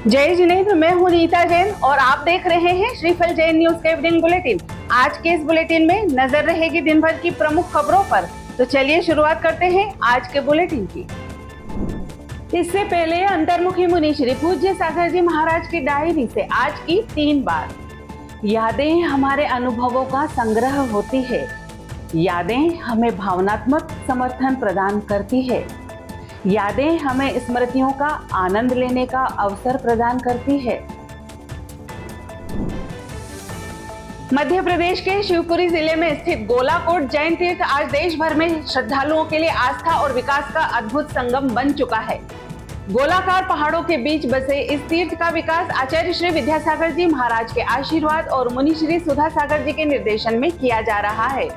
जय जिनेंद्र, मैं हूं नीता जैन और आप देख रहे हैं श्रीफल जैन न्यूज का इवनिंग बुलेटिन। आज के इस बुलेटिन में नजर रहेगी दिन भर की प्रमुख खबरों पर। तो चलिए शुरुआत करते हैं आज के बुलेटिन की। इससे पहले अंतर्मुखी मुनि श्री पूज्य सागर जी महाराज की डायरी से आज की 3 बात। यादें हमारे अनुभवों का संग्रह होती है। यादें हमें भावनात्मक समर्थन प्रदान करती है। यादें हमें स्मृतियों का आनंद लेने का अवसर प्रदान करती है। मध्य प्रदेश के शिवपुरी जिले में स्थित गोलाकोट जैन तीर्थ आज देश भर में श्रद्धालुओं के लिए आस्था और विकास का अद्भुत संगम बन चुका है। गोलाकार पहाड़ों के बीच बसे इस तीर्थ का विकास आचार्य श्री विद्यासागर जी महाराज के आशीर्वाद और मुनि श्री सुधा सागर जी के निर्देशन में किया जा रहा है।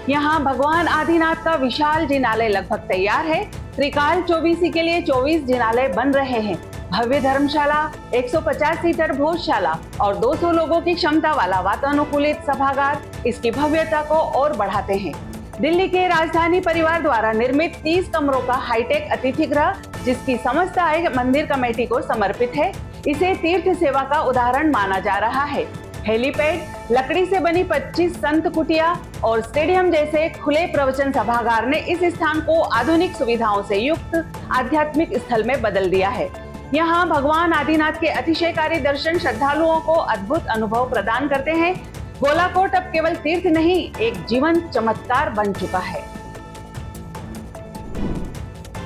यहाँ भगवान आदिनाथ का विशाल जिनालय लगभग तैयार है। त्रिकाल चौबीसी के लिए 24 जिनालय बन रहे हैं। भव्य धर्मशाला, 150 सीटर भोजशाला और 200 लोगों की क्षमता वाला वातानुकूलित सभागार इसकी भव्यता को और बढ़ाते हैं। दिल्ली के राजधानी परिवार द्वारा निर्मित 30 कमरों का हाईटेक अतिथि गृह, जिसकी समस्त आय मंदिर कमेटी को समर्पित है, इसे तीर्थ सेवा का उदाहरण माना जा रहा है। हेलीपैड, लकड़ी से बनी 25 संत कुटिया और स्टेडियम जैसे खुले प्रवचन सभागार ने इस स्थान को आधुनिक सुविधाओं से युक्त आध्यात्मिक स्थल में बदल दिया है। यहाँ भगवान आदिनाथ के अतिशयकारी दर्शन श्रद्धालुओं को अद्भुत अनुभव प्रदान करते हैं। गोलाकोट अब केवल तीर्थ नहीं, एक जीवंत चमत्कार बन चुका है।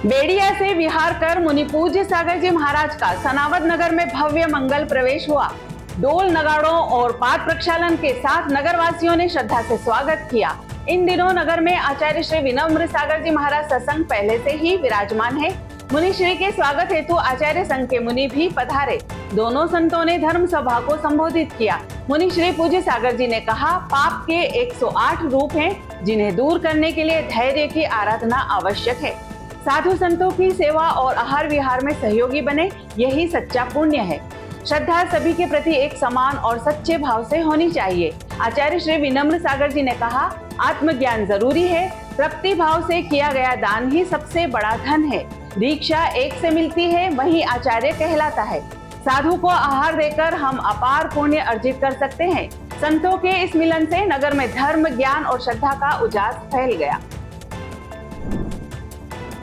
बेड़िया से विहार कर मुनि पूज्य सागर जी महाराज का सनावद नगर में भव्य मंगल प्रवेश हुआ। डोल, नगाड़ों और पाद प्रक्षालन के साथ नगर वासियों ने श्रद्धा से स्वागत किया। इन दिनों नगर में आचार्य श्री विनम्र सागर जी महाराज सत्संग पहले से ही विराजमान है। मुनि श्री के स्वागत हेतु आचार्य संघ के मुनि भी पधारे। दोनों संतों ने धर्म सभा को संबोधित किया। मुनि श्री पूज्य सागर जी ने कहा, पाप के 108 रूप हैं, जिन्हें दूर करने के लिए धैर्य की आराधना आवश्यक है। साधु संतों की सेवा और आहार विहार में सहयोगी बने, यही सच्चा पुण्य है। श्रद्धा सभी के प्रति एक समान और सच्चे भाव से होनी चाहिए। आचार्य श्री विनम्र सागर जी ने कहा, आत्मज्ञान जरूरी है। तृप्ति भाव से किया गया दान ही सबसे बड़ा धन है। दीक्षा एक से मिलती है, वही आचार्य कहलाता है। साधु को आहार देकर हम अपार पुण्य अर्जित कर सकते हैं। संतों के इस मिलन से नगर में धर्म, ज्ञान और श्रद्धा का उजास फैल गया।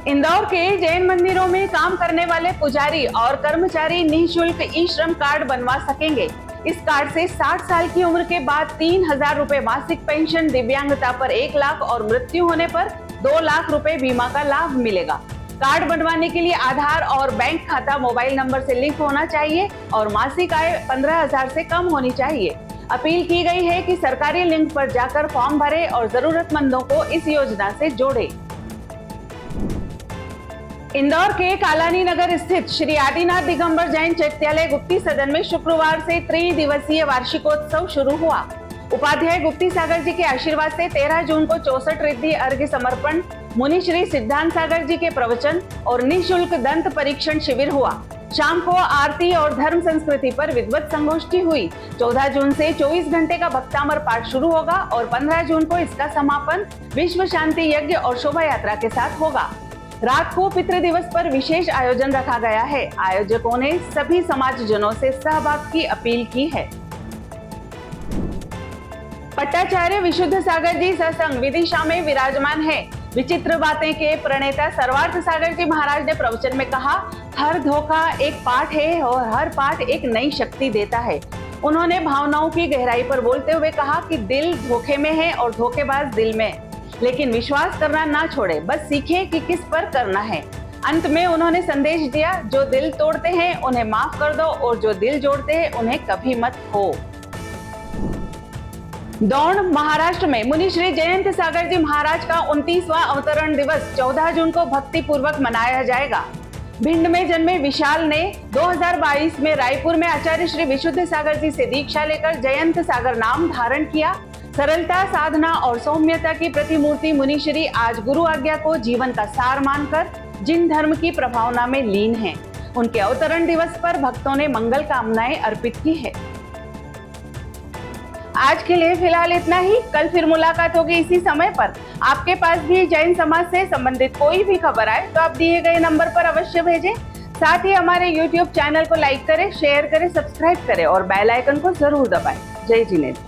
इंदौर के जैन मंदिरों में काम करने वाले पुजारी और कर्मचारी निःशुल्क ई श्रम कार्ड बनवा सकेंगे। इस कार्ड से 60 साल की उम्र के बाद 3000 रुपए मासिक पेंशन, दिव्यांगता पर 1 लाख और मृत्यु होने पर 2 लाख रुपए बीमा का लाभ मिलेगा। कार्ड बनवाने के लिए आधार और बैंक खाता मोबाइल नंबर से लिंक होना चाहिए और मासिक आय 15,000 से कम होनी चाहिए। अपील की गई है कि सरकारी लिंक पर जाकर फॉर्म भरें और जरूरतमंदों को इस योजना से जोड़ें। इंदौर के कालानी नगर स्थित श्री आदिनाथ दिगंबर जैन चैत्यालय गुप्ती सदन में शुक्रवार से त्रिदिवसीय वार्षिकोत्सव शुरू हुआ। उपाध्याय गुप्ती सागर जी के आशीर्वाद से 13 जून को 64 रिद्धि अर्घ्य समर्पण, मुनि श्री सिद्धांत सागर जी के प्रवचन और निःशुल्क दंत परीक्षण शिविर हुआ। शाम को आरती और धर्म संस्कृति पर विद्वत संगोष्ठी हुई। 14 जून से 24 घंटे का भक्तामर पाठ शुरू होगा और 15 जून को इसका समापन विश्व शांति यज्ञ और शोभा यात्रा के साथ होगा। रात को पितृ दिवस पर विशेष आयोजन रखा गया है। आयोजकों ने सभी समाजजनों से सहभाग की अपील की है। पट्टाचार्य विशुद्ध सागर जी सत्संग विदिशा में विराजमान है। विचित्र बातें के प्रणेता सर्वार्थ सागर जी महाराज ने प्रवचन में कहा, हर धोखा एक पाठ है और हर पाठ एक नई शक्ति देता है। उन्होंने भावनाओं की गहराई पर बोलते हुए कहा कि दिल धोखे में है और धोखेबाज दिल में, लेकिन विश्वास करना ना छोड़े, बस सीखे कि किस पर करना है। अंत में उन्होंने संदेश दिया, जो दिल तोड़ते हैं उन्हें माफ कर दो और जो दिल जोड़ते हैं उन्हें कभी मत खो। दौंड महाराष्ट्र में मुनि श्री जयंत सागर जी महाराज का 29वां अवतरण दिवस 14 जून को भक्ति पूर्वक मनाया जाएगा। भिंड में जन्मे विशाल ने 2022 में रायपुर में आचार्य श्री विशुद्ध सागर जी से दीक्षा लेकर जयंत सागर नाम धारण किया। सरलता, साधना और सौम्यता की प्रतिमूर्ति मुनि श्री आज गुरु आज्ञा को जीवन का सार मानकर जिन धर्म की प्रभावना में लीन हैं, उनके अवतरण दिवस पर भक्तों ने मंगल कामनाएं अर्पित की है। आज के लिए फिलहाल इतना ही। कल फिर मुलाकात होगी इसी समय पर। आपके पास भी जैन समाज से संबंधित कोई भी खबर आए तो आप दिए गए नंबर पर अवश्य भेजें। साथ ही हमारे YouTube चैनल को लाइक करें, शेयर करें, सब्सक्राइब करें और बेल आइकन को जरूर दबाएं। जय जिनेंद्र।